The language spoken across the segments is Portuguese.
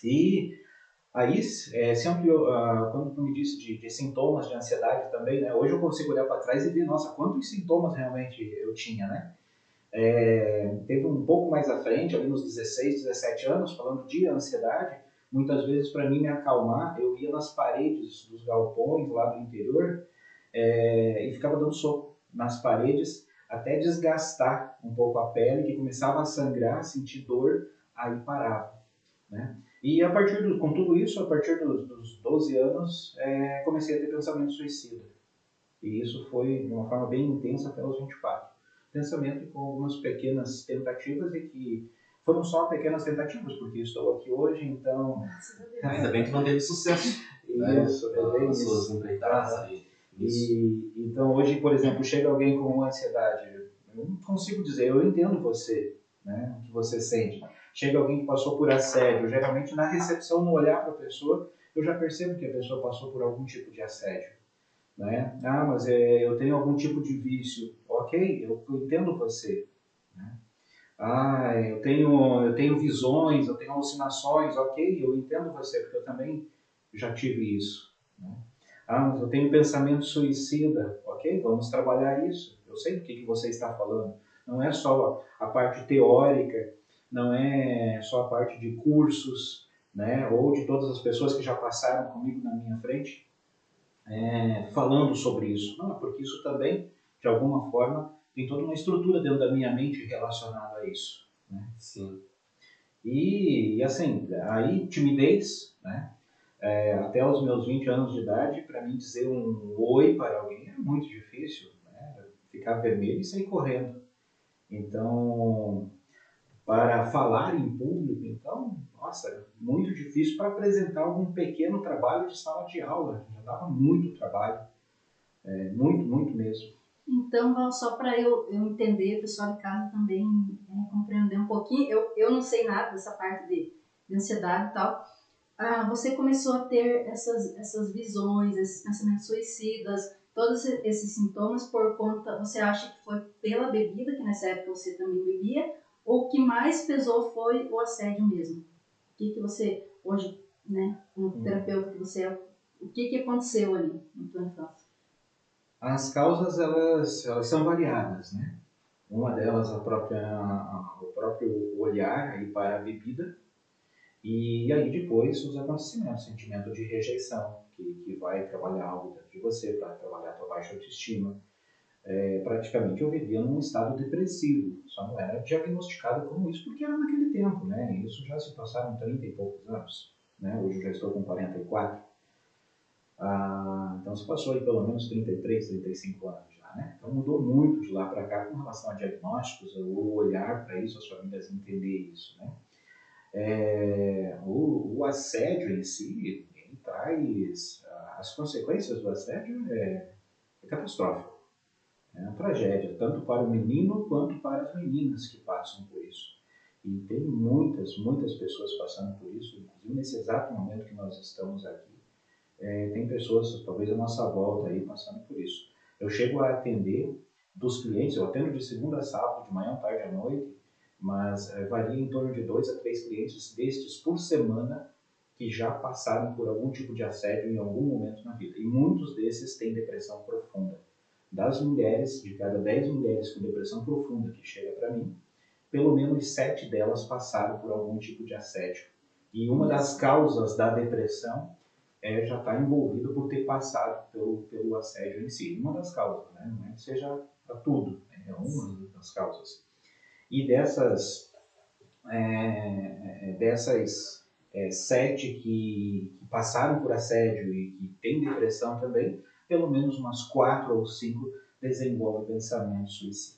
E aí, sempre, quando tu me disse de sintomas de ansiedade também, né? Hoje eu consigo olhar para trás e ver, nossa, quantos sintomas realmente eu tinha, né? Teve um pouco mais à frente, ali nos 16, 17 anos, falando de ansiedade, muitas vezes para mim me acalmar, eu ia nas paredes dos galpões lá do interior e ficava dando soco nas paredes até desgastar um pouco a pele, que começava a sangrar, sentir dor, aí parava, né? E com tudo isso, a partir dos 12 anos, comecei a ter pensamento suicida. E isso foi de uma forma bem intensa até os 24. Pensamento com algumas pequenas tentativas e que foram só pequenas tentativas, porque estou aqui hoje, então... Ainda bem que não teve sucesso, né? Isso, é bem As suas isso. empreitadas ali. Isso. Então hoje, por exemplo, chega alguém com ansiedade, eu não consigo dizer, eu entendo você, né, o que você sente. Chega alguém que passou por assédio, geralmente na recepção, no olhar para a pessoa, eu já percebo que a pessoa passou por algum tipo de assédio, né? Ah, mas eu tenho algum tipo de vício. Ok, eu entendo você, né? Ah, eu tenho visões, eu tenho alucinações. Ok, eu entendo você, porque eu também já tive isso, né? Ah, mas eu tenho pensamento suicida. Ok, vamos trabalhar isso. Eu sei do que você está falando. Não é só a parte teórica, não é só a parte de cursos, né? Ou de todas as pessoas que já passaram comigo na minha frente falando sobre isso. Não, porque isso também, de alguma forma, tem toda uma estrutura dentro da minha mente relacionada a isso, né? Sim. E assim, aí timidez, né? Até os meus 20 anos de idade, para mim dizer um oi para alguém é muito difícil, né? Ficar vermelho e sair correndo. Então, para falar em público, então, nossa, muito difícil para apresentar algum pequeno trabalho de sala de aula. Já dava muito trabalho, muito, muito mesmo. Então, Val, só para eu entender, o pessoal de casa também compreender um pouquinho, eu não sei nada dessa parte de ansiedade e tal. Você começou a ter essas visões, esses pensamentos suicidas, todos esses sintomas por conta, você acha que foi pela bebida, que nessa época você também bebia, ou o que mais pesou foi o assédio mesmo? O que você, hoje, né, como terapeuta que você é, o que aconteceu ali na tua infância? As causas elas são variadas, né? Uma delas o próprio olhar aí para a bebida e aí depois os acontecimentos, sentimento de rejeição que vai trabalhar algo dentro de você, para trabalhar a tua baixa autoestima. Praticamente eu vivia num estado depressivo, só não era diagnosticado como isso porque era naquele tempo, né? E isso já se passaram 30 e poucos anos, né? Hoje eu já estou com 44. Então se passou aí pelo menos 33, 35 anos já, né? Então mudou muito de lá para cá com relação a diagnósticos, o olhar para isso, as famílias entender isso, né? O assédio em si, ele traz as consequências do assédio é catastrófico, é uma tragédia, tanto para o menino quanto para as meninas que passam por isso. E tem muitas, muitas pessoas passando por isso, inclusive nesse exato momento que nós estamos aqui. Tem pessoas, talvez a nossa volta aí, passando por isso. Eu chego a atender dos clientes, eu atendo de segunda a sábado, de manhã, tarde à noite, mas varia em torno de 2 a 3 clientes destes por semana que já passaram por algum tipo de assédio em algum momento na vida. E muitos desses têm depressão profunda. Das mulheres, de cada 10 mulheres com depressão profunda que chega para mim, pelo menos 7 delas passaram por algum tipo de assédio. E uma das causas da depressão já está envolvido por ter passado pelo assédio em si. Uma das causas, né? Não é que seja tudo, é uma das causas. E dessas 7 que passaram por assédio e que têm depressão também, pelo menos umas 4 ou 5 desenvolvem pensamento suicida.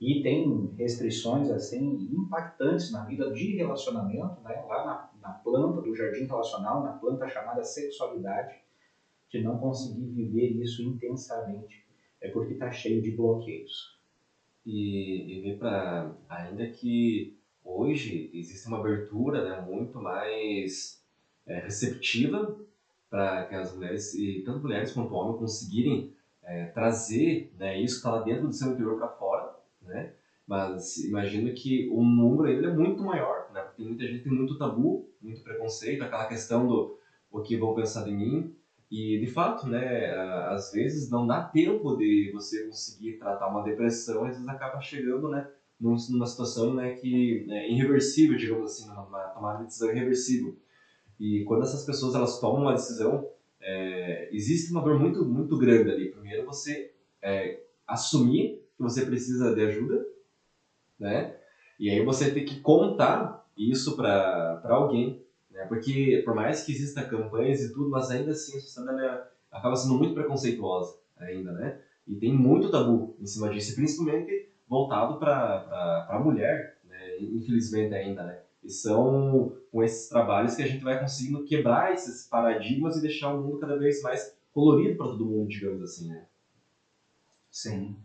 E tem restrições assim impactantes na vida de relacionamento, né? Lá na planta do jardim relacional, na planta chamada sexualidade, de não conseguir viver isso intensamente, porque está cheio de bloqueios. E ver para ainda que hoje existe uma abertura, né, muito mais receptiva para que as mulheres, e tanto mulheres quanto homens, conseguirem trazer, né, isso que está lá dentro do seu interior para fora, né? Mas imagino que o número ainda é muito maior, né? Porque muita gente tem muito tabu muito preconceito, aquela questão do o que vão pensar de mim. E, de fato, né, às vezes não dá tempo de você conseguir tratar uma depressão, às vezes acaba chegando, né, numa situação, né, que é irreversível, digamos assim, numa tomada de decisão irreversível. E quando essas pessoas elas tomam uma decisão, existe uma dor muito, muito grande ali. Primeiro, você assumir que você precisa de ajuda, né? E aí você tem que contar isso para alguém, né? Porque por mais que exista campanhas e tudo, mas ainda assim a sociedade acaba sendo muito preconceituosa ainda, né? E tem muito tabu em cima disso, principalmente voltado para a mulher, né? Infelizmente ainda, né? E são com esses trabalhos que a gente vai conseguindo quebrar esses paradigmas e deixar o mundo cada vez mais colorido para todo mundo, digamos assim, né? Sim.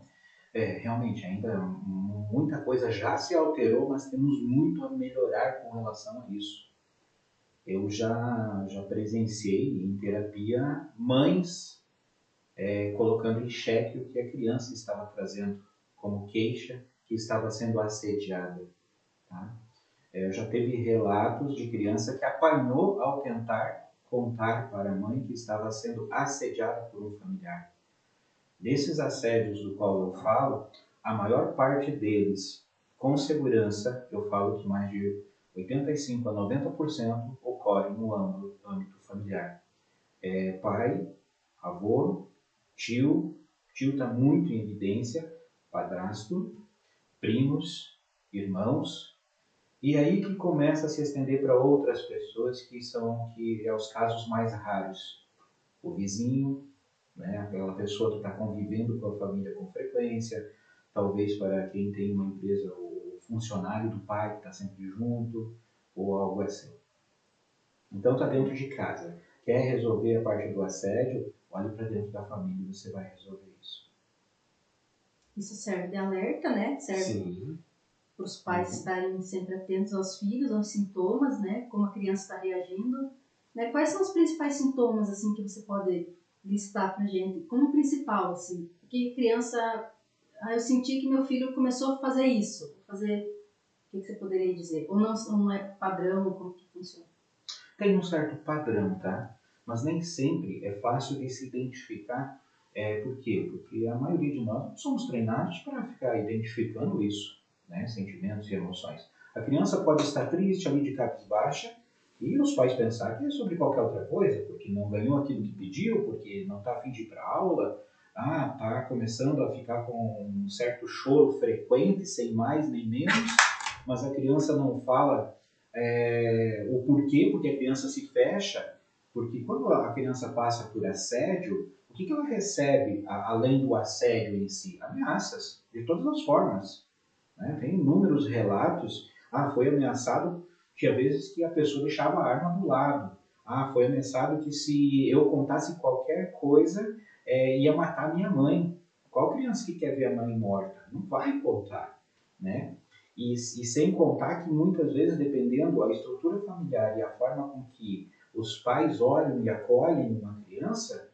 Realmente, ainda muita coisa já se alterou, mas temos muito a melhorar com relação a isso. Eu já presenciei em terapia mães colocando em xeque o que a criança estava trazendo como queixa, que estava sendo assediada. Tá? Eu já teve relatos de criança que apanhou ao tentar contar para a mãe que estava sendo assediada por um familiar. Desses assédios do qual eu falo, a maior parte deles, com segurança, eu falo que mais de 85 a 90% ocorre no âmbito familiar. Pai, avô, tio está muito em evidência, padrasto, primos, irmãos, e aí que começa a se estender para outras pessoas que é os casos mais raros. O vizinho, né? Aquela pessoa que está convivendo com a família com frequência, talvez para quem tem uma empresa, o funcionário do pai que está sempre junto, ou algo assim. Então está dentro de casa. Quer resolver a parte do assédio? Olhe para dentro da família e você vai resolver isso. Isso serve de alerta, né? Serve para os pais estarem sempre atentos aos filhos, aos sintomas, né? Como a criança está reagindo. Né? Quais são os principais sintomas assim que você pode listar para gente? Como principal, assim? Porque criança... eu senti que meu filho começou a fazer isso. O que você poderia dizer? Ou não é padrão? Como que funciona? Tem um certo padrão, tá? Mas nem sempre é fácil de se identificar. Por quê? Porque a maioria de nós não somos treinados para ficar identificando isso, né? Sentimentos e emoções. A criança pode estar triste, ali de cabisbaixa, e os pais pensar que é sobre qualquer outra coisa, porque não ganhou aquilo que pediu, porque não está a fim de ir para a aula, está começando a ficar com um certo choro frequente, sem mais nem menos, mas a criança não fala o porquê, porque a criança se fecha, porque quando a criança passa por assédio, o que ela recebe além do assédio em si? Ameaças, de todas as formas. Né? Tem inúmeros relatos, foi ameaçado, tinha vezes que a pessoa deixava a arma do lado, foi ameaçado que se eu contasse qualquer coisa, ia matar minha mãe. Qual criança que quer ver a mãe morta? Não vai contar, né? E sem contar que muitas vezes, dependendo da estrutura familiar e a forma com que os pais olham e acolhem uma criança,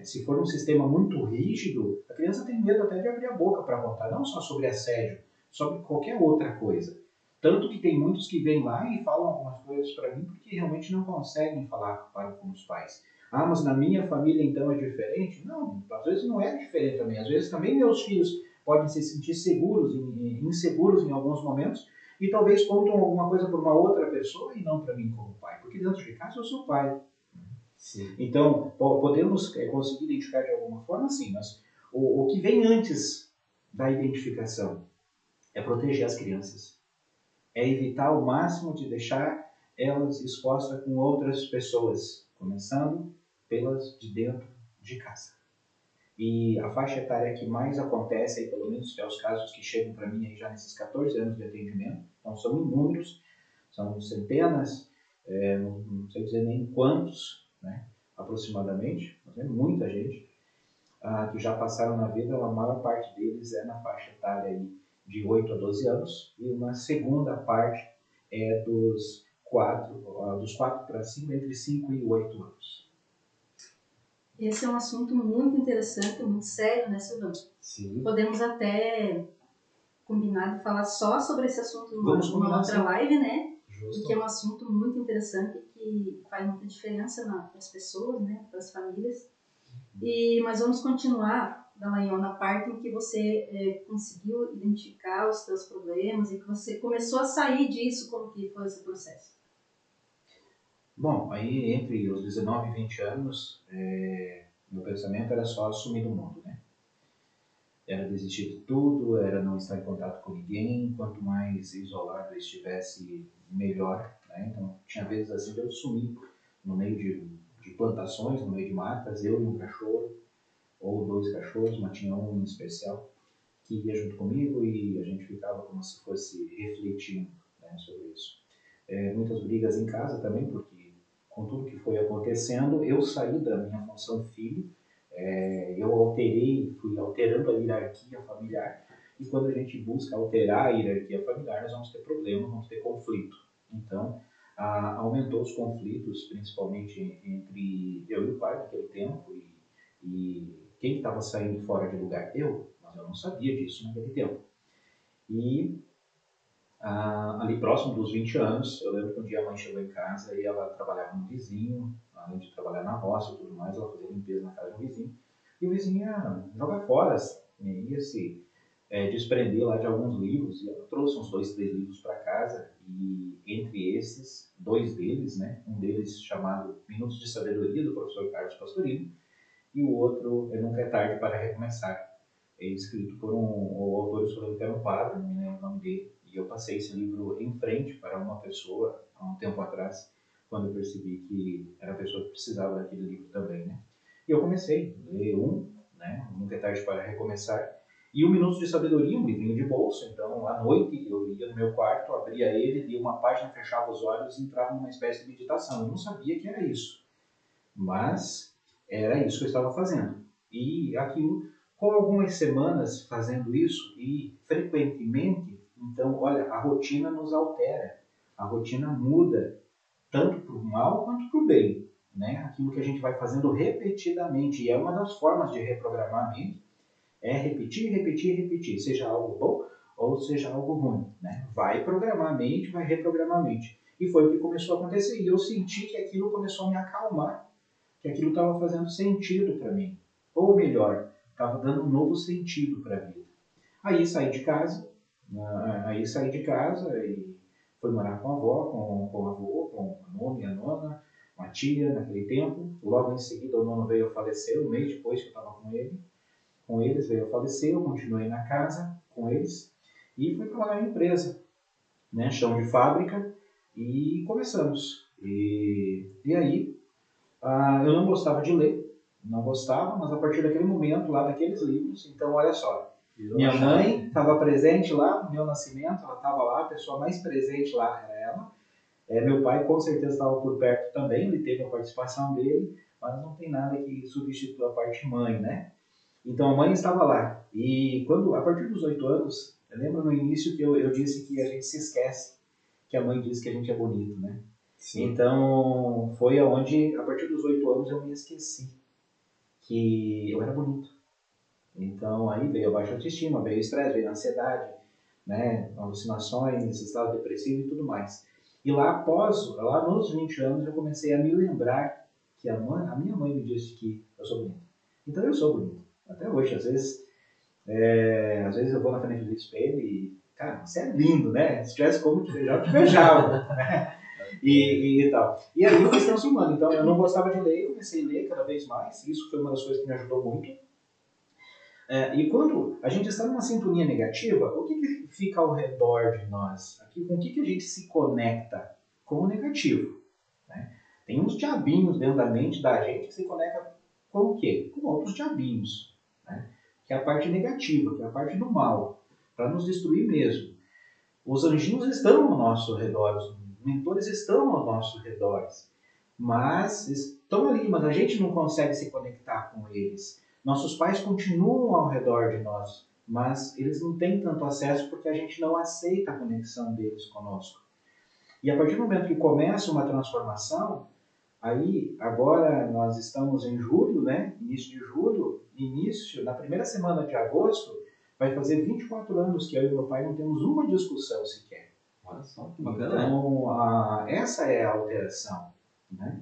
se for um sistema muito rígido, a criança tem medo até de abrir a boca para contar, não só sobre assédio, sobre qualquer outra coisa. Tanto que tem muitos que vêm lá e falam algumas coisas para mim porque realmente não conseguem falar com os pais. Mas na minha família então é diferente? Não, às vezes não é diferente também. Às vezes também meus filhos podem se sentir inseguros em alguns momentos e talvez contam alguma coisa para uma outra pessoa e não para mim como pai, porque dentro de casa eu sou pai. Sim. Então, podemos conseguir identificar de alguma forma, sim, mas o que vem antes da identificação é proteger as crianças. É evitar ao máximo de deixar elas expostas com outras pessoas, começando pelas de dentro de casa. E a faixa etária que mais acontece, aí, pelo menos é os casos que chegam para mim aí já nesses 14 anos de atendimento, então são inúmeros, são centenas, não sei dizer nem quantos, né, aproximadamente, mas é muita gente que já passaram na vida, a maior parte deles é na faixa etária aí de 8 a 12 anos, e uma segunda parte é dos 4 para 5, entre 5 e 8 anos. Esse é um assunto muito interessante, muito sério, né, Silvano? Sim. Podemos até combinar de falar só sobre esse assunto Vamos numa outra live, né? Justo. porque é um assunto muito interessante que faz muita diferença para as pessoas, né, para as famílias. Mas vamos continuar, Dallagnol, na parte em que você conseguiu identificar os seus problemas e que você começou a sair disso. Como que foi esse processo? Bom, aí entre os 19 e 20 anos, meu pensamento era só assumir do mundo, né? Era desistir de tudo, era não estar em contato com ninguém, quanto mais isolado eu estivesse, melhor, né? Então, tinha vezes assim de eu sumir no meio de plantações, no meio de matas, eu e um cachorro, ou 2 cachorros, mas tinha um em especial, que ia junto comigo e a gente ficava como se fosse refletindo, né, sobre isso. Muitas brigas em casa também, porque com tudo que foi acontecendo, eu saí da minha função filho, eu fui alterando a hierarquia familiar, e quando a gente busca alterar a hierarquia familiar, nós vamos ter problema, vamos ter conflito. Então, aumentou os conflitos, principalmente entre eu e o pai naquele tempo, e quem estava saindo fora de lugar? Eu, mas eu não sabia disso naquele tempo. E ali próximo dos 20 anos, eu lembro que um dia a mãe chegou em casa e ela trabalhava no vizinho, além de trabalhar na roça e tudo mais, ela fazia limpeza na casa do vizinho. E o vizinho ia jogar fora, ia se desprender lá de alguns livros, e ela trouxe uns 2, 3 livros para casa, e entre esses, 2 deles, né, um deles chamado Minutos de Sabedoria, do professor Carlos Pastorino, e o outro Nunca é Tarde para Recomeçar, escrito por o autor, eu só lembro que era um padre, não me lembro o nome dele, e eu passei esse livro em frente para uma pessoa há um tempo atrás, quando eu percebi que era a pessoa que precisava daquele livro também, né? E eu comecei a ler né, Nunca é Tarde para Recomeçar, e o Minutos de Sabedoria, um livrinho de bolso. Então, à noite, eu ia no meu quarto, abria ele, lia uma página, fechava os olhos e entrava numa espécie de meditação. Eu não sabia que era isso, mas era isso que eu estava fazendo. E aquilo, com algumas semanas fazendo isso, e frequentemente, então, olha, a rotina nos altera, a rotina muda, tanto para o mal quanto para o bem. Né? Aquilo que a gente vai fazendo repetidamente, e é uma das formas de reprogramar a mente, é repetir, repetir, repetir, seja algo bom ou seja algo ruim. Né? Vai programar a mente, vai reprogramar a mente. E foi o que começou a acontecer, e eu senti que aquilo começou a me acalmar, que aquilo estava fazendo sentido para mim. Ou melhor, estava dando um novo sentido para a vida. Aí saí de casa, e fui morar com a avó, com o avô, com a nona e a nona, uma tia naquele tempo. Logo em seguida o nono veio a falecer, um mês depois que eu estava com eles veio a falecer, eu continuei na casa com eles e fui trabalhar em empresa, né, chão de fábrica, e começamos. E aí, eu não gostava de ler, não gostava, mas a partir daquele momento, lá daqueles livros, então olha só, minha mãe estava presente lá no meu nascimento, ela estava lá, a pessoa mais presente lá era ela. Meu pai com certeza estava por perto também, ele teve a participação dele, mas não tem nada que substitua a parte mãe, né? Então a mãe estava lá. E a partir dos 8 anos, eu lembro no início que eu disse que a gente se esquece que a mãe diz que a gente é bonito, né? Sim. Então foi aonde, a partir dos 8 anos, eu me esqueci que eu era bonito. Então aí veio a baixa autoestima, veio o estresse, veio a ansiedade, né? Alucinações, estado depressivo e tudo mais. E lá nos 20 anos, eu comecei a me lembrar que a minha mãe me disse que eu sou bonito. Então eu sou bonito. Até hoje, às vezes eu vou na frente do espelho e, cara, você é lindo, né? Se tivesse como te beijar, eu te beijava, né? E tal. E aí eu fui se transformando. Então eu não gostava de ler, comecei a ler cada vez mais. Isso foi uma das coisas que me ajudou muito. E quando a gente está numa sintonia negativa, o que fica ao redor de nós? Com o que a gente se conecta? Com o negativo. Né? Tem uns diabinhos dentro da mente da gente que se conecta com o quê? Com outros diabinhos. Né? Que é a parte negativa, que é a parte do mal, para nos destruir mesmo. Os anjinhos estão ao nosso redor, os mentores estão ao nosso redor, mas estão ali, mas a gente não consegue se conectar com eles. Nossos pais continuam ao redor de nós, mas eles não têm tanto acesso porque a gente não aceita a conexão deles conosco. E a partir do momento que começa uma transformação, aí agora nós estamos em julho, né? Início de julho, na primeira semana de agosto, vai fazer 24 anos que eu e meu pai não temos uma discussão sequer. Olha só, que bacana. Então, essa é a alteração, né?